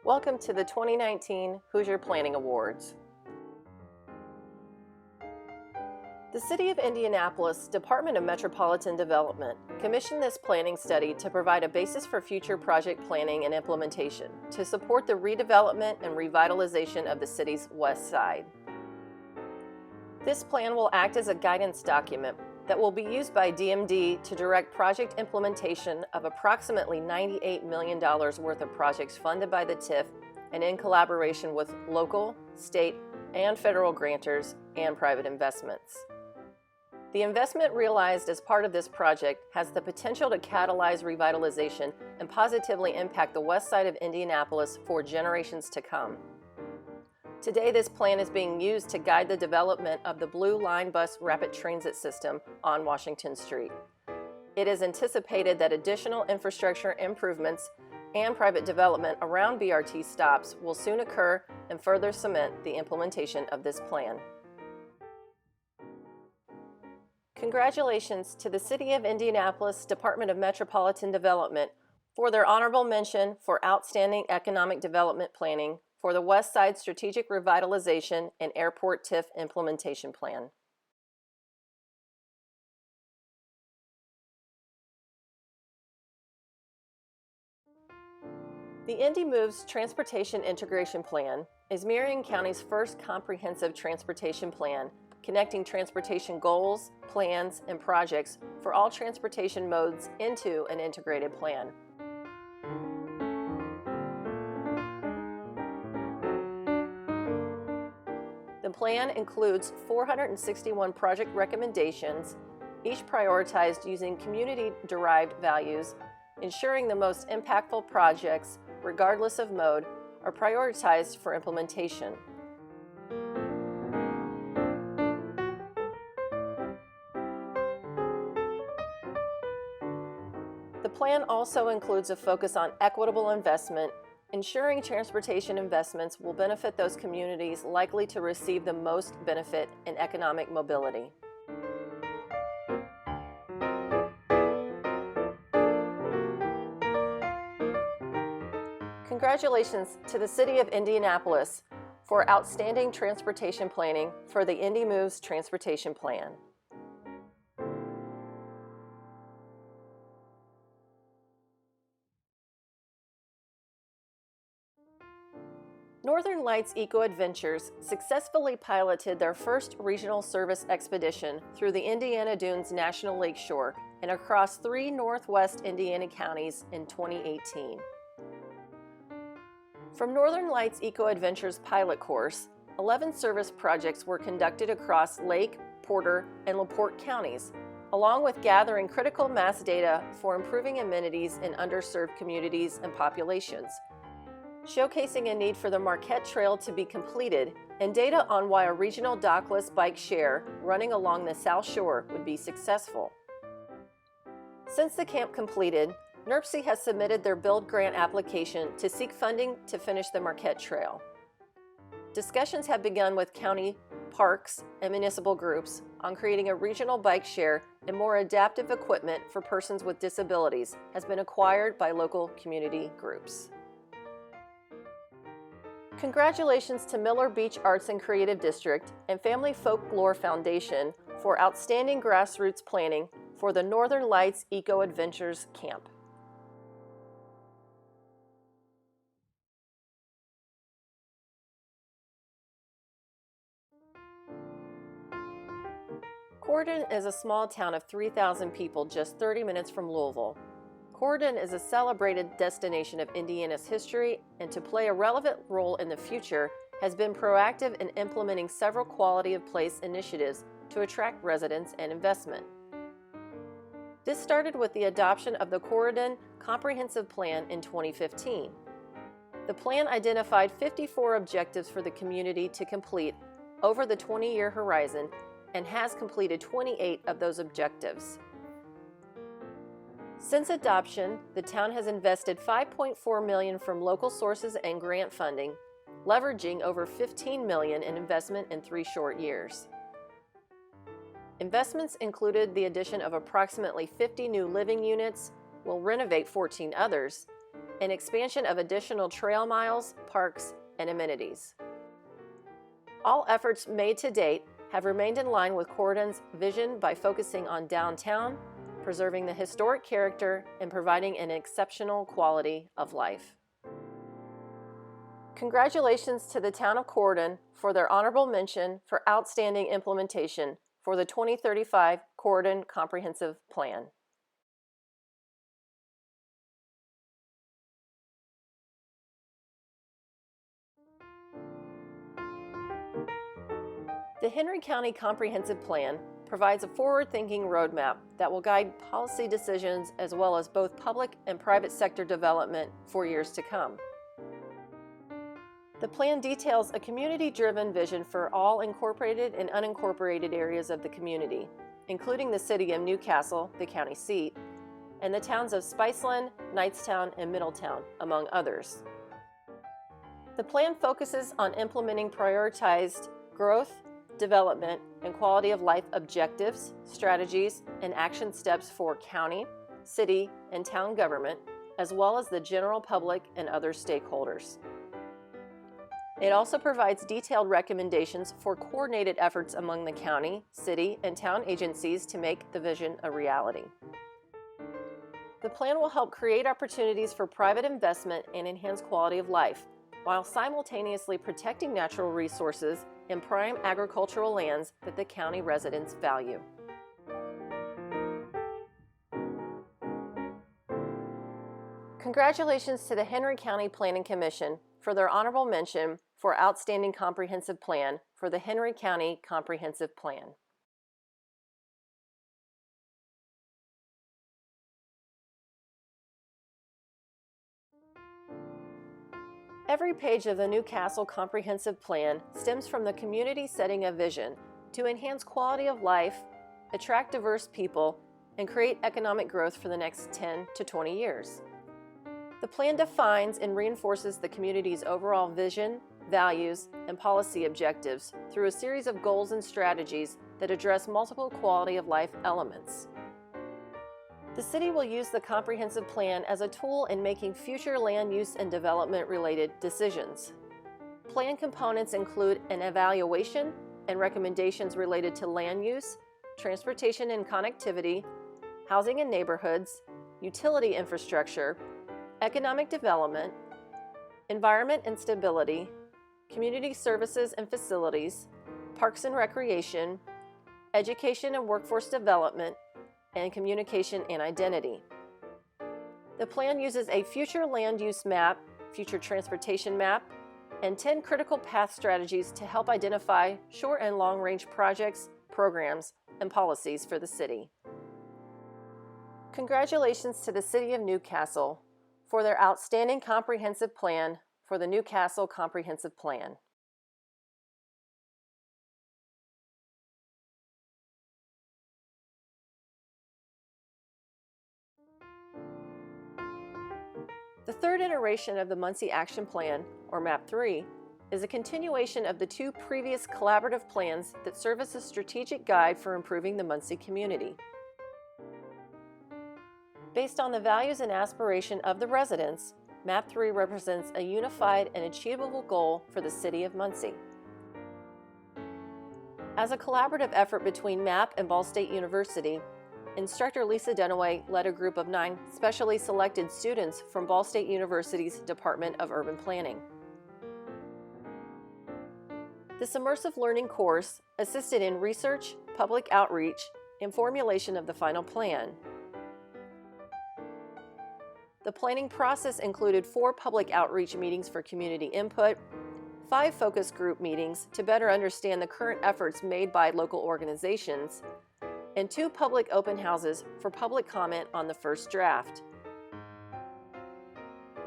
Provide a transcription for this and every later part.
Welcome to the 2019 Hoosier Planning Awards. The City of Indianapolis Department of Metropolitan Development commissioned this planning study to provide a basis for future project planning and implementation to support the redevelopment and revitalization of the city's west side. This plan will act as a guidance document that will be used by DMD to direct project implementation of approximately $98 million worth of projects funded by the TIF and in collaboration with local, state, and federal grantors and private investments. The investment realized as part of this project has the potential to catalyze revitalization and positively impact the west side of Indianapolis for generations to come. Today, this plan is being used to guide the development of the Blue Line bus rapid transit system on Washington Street. It is anticipated that additional infrastructure improvements and private development around BRT stops will soon occur and further cement the implementation of this plan. Congratulations to the City of Indianapolis Department of Metropolitan Development for their honorable mention for outstanding economic development planning for the West Side Strategic Revitalization and Airport TIF Implementation Plan. The IndyMoves Transportation Integration Plan is Marion County's first comprehensive transportation plan connecting transportation goals, plans, and projects for all transportation modes into an integrated plan. The plan includes 461 project recommendations, each prioritized using community-derived values, ensuring the most impactful projects, regardless of mode, are prioritized for implementation. The plan also includes a focus on equitable investment, ensuring transportation investments will benefit those communities likely to receive the most benefit in economic mobility. Congratulations to the City of Indianapolis for outstanding transportation planning for the IndyMoves Transportation Plan. Northern Lights Eco Adventures successfully piloted their first regional service expedition through the Indiana Dunes National Lakeshore and across 3 northwest Indiana counties in 2018. From Northern Lights Eco Adventures pilot course, 11 service projects were conducted across Lake, Porter, and LaPorte counties, along with gathering critical mass data for improving amenities in underserved communities and populations, showcasing a need for the Marquette Trail to be completed, and data on why a regional dockless bike share running along the South Shore would be successful. Since the camp completed, NERPC has submitted their build grant application to seek funding to finish the Marquette Trail. Discussions have begun with county parks and municipal groups on creating a regional bike share, and more adaptive equipment for persons with disabilities has been acquired by local community groups. Congratulations to Miller Beach Arts and Creative District and Family Folklore Foundation for outstanding grassroots planning for the Northern Lights Eco Adventures Camp. Corydon is a small town of 3,000 people just 30 minutes from Louisville. Corydon is a celebrated destination of Indiana's history, and to play a relevant role in the future, has been proactive in implementing several quality of place initiatives to attract residents and investment. This started with the adoption of the Corydon Comprehensive Plan in 2015. The plan identified 54 objectives for the community to complete over the 20-year horizon and has completed 28 of those objectives. Since adoption, the town has invested $5.4 million from local sources and grant funding, leveraging over $15 million in investment in 3 short years. Investments included the addition of approximately 50 new living units, will renovate 14 others, and expansion of additional trail miles, parks, and amenities. All efforts made to date have remained in line with Corydon's vision by focusing on downtown, preserving the historic character, and providing an exceptional quality of life. Congratulations to the Town of Corydon for their honorable mention for outstanding implementation for the 2035 Corydon Comprehensive Plan. The Henry County Comprehensive Plan provides a forward-thinking roadmap that will guide policy decisions as well as both public and private sector development for years to come. The plan details a community-driven vision for all incorporated and unincorporated areas of the community, including the city of Newcastle, the county seat, and the towns of Spiceland, Knightstown, and Middletown, among others. The plan focuses on implementing prioritized growth, development, and quality of life objectives, strategies, and action steps for county, city, and town government, as well as the general public and other stakeholders. It also provides detailed recommendations for coordinated efforts among the county, city, and town agencies to make the vision a reality. The plan will help create opportunities for private investment and enhance quality of life, while simultaneously protecting natural resources and prime agricultural lands that the county residents value. Congratulations to the Henry County Planning Commission for their honorable mention for Outstanding Comprehensive Plan for the Henry County Comprehensive Plan. Every page of the Newcastle Comprehensive Plan stems from the community setting a vision to enhance quality of life, attract diverse people, and create economic growth for the next 10 to 20 years. The plan defines and reinforces the community's overall vision, values, and policy objectives through a series of goals and strategies that address multiple quality of life elements. The city will use the comprehensive plan as a tool in making future land use and development related decisions. Plan components include an evaluation and recommendations related to land use, transportation and connectivity, housing and neighborhoods, utility infrastructure, economic development, environment and stability, community services and facilities, parks and recreation, education and workforce development, and communication and identity. The plan uses a future land use map, future transportation map, and 10 critical path strategies to help identify short and long-range projects, programs, and policies for the city. Congratulations to the City of Newcastle for their outstanding comprehensive plan for the Newcastle Comprehensive Plan. The third iteration of the Muncie Action Plan, or MAP 3, is a continuation of the two previous collaborative plans that serve as a strategic guide for improving the Muncie community. Based on the values and aspiration of the residents, MAP 3 represents a unified and achievable goal for the City of Muncie. As a collaborative effort between MAP and Ball State University, Instructor Lisa Dunaway led a group of 9 specially selected students from Ball State University's Department of Urban Planning. This immersive learning course assisted in research, public outreach, and formulation of the final plan. The planning process included 4 public outreach meetings for community input, 5 focus group meetings to better understand the current efforts made by local organizations, and 2 public open houses for public comment on the first draft.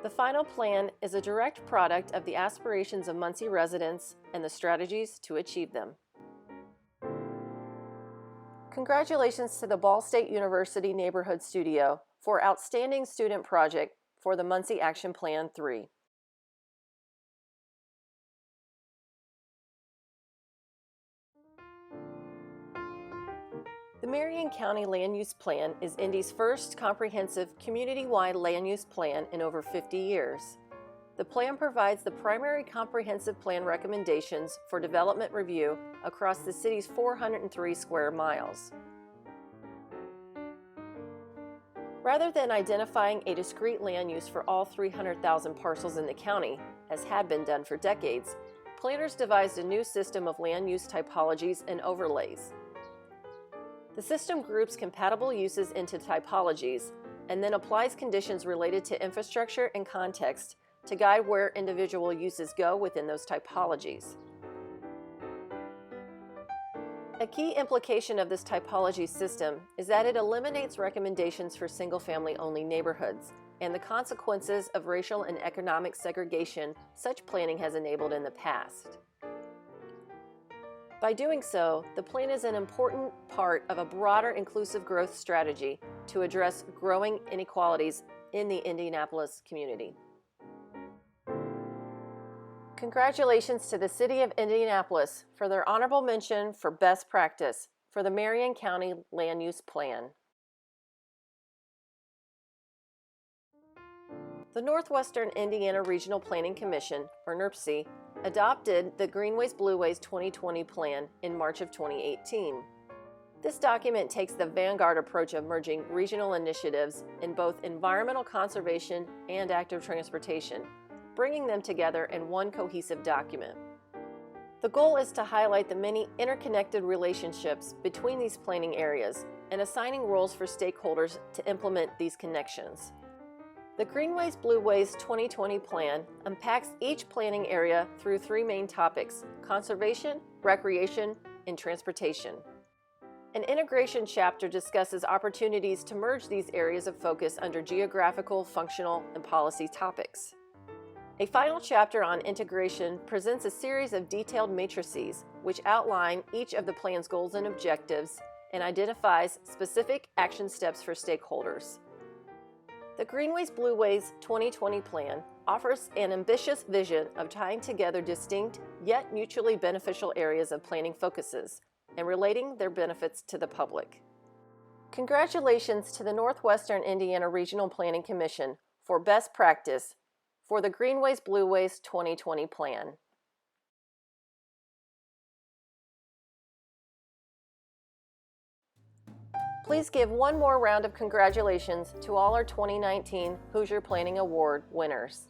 The final plan is a direct product of the aspirations of Muncie residents and the strategies to achieve them. Congratulations to the Ball State University Neighborhood Studio for Outstanding Student Project for the Muncie Action Plan 3. The The Marion County Land Use Plan is Indy's first comprehensive community-wide land use plan in over 50 years. The plan provides the primary comprehensive plan recommendations for development review across the city's 403 square miles. Rather than identifying a discrete land use for all 300,000 parcels in the county, as had been done for decades, planners devised a new system of land use typologies and overlays. The system groups compatible uses into typologies and then applies conditions related to infrastructure and context to guide where individual uses go within those typologies. A key implication of this typology system is that it eliminates recommendations for single-family only neighborhoods and the consequences of racial and economic segregation such planning has enabled in the past. By doing so, the plan is an important part of a broader inclusive growth strategy to address growing inequalities in the Indianapolis community. Congratulations to the City of Indianapolis for their honorable mention for best practice for the Marion County Land Use Plan. The Northwestern Indiana Regional Planning Commission, or NRPC, adopted the Greenways Blueways 2020 plan in March of 2018. This document takes the vanguard approach of merging regional initiatives in both environmental conservation and active transportation, bringing them together in one cohesive document. The goal is to highlight the many interconnected relationships between these planning areas and assigning roles for stakeholders to implement these connections. The Greenways Blueways 2020 plan unpacks each planning area through three main topics: conservation, recreation, and transportation. An integration chapter discusses opportunities to merge these areas of focus under geographical, functional, and policy topics. A final chapter on integration presents a series of detailed matrices which outline each of the plan's goals and objectives and identifies specific action steps for stakeholders. The Greenways Blueways 2020 plan offers an ambitious vision of tying together distinct yet mutually beneficial areas of planning focuses and relating their benefits to the public. Congratulations to the Northwestern Indiana Regional Planning Commission for best practice for the Greenways Blueways 2020 plan. Please give one more round of congratulations to all our 2019 Hoosier Planning Award winners.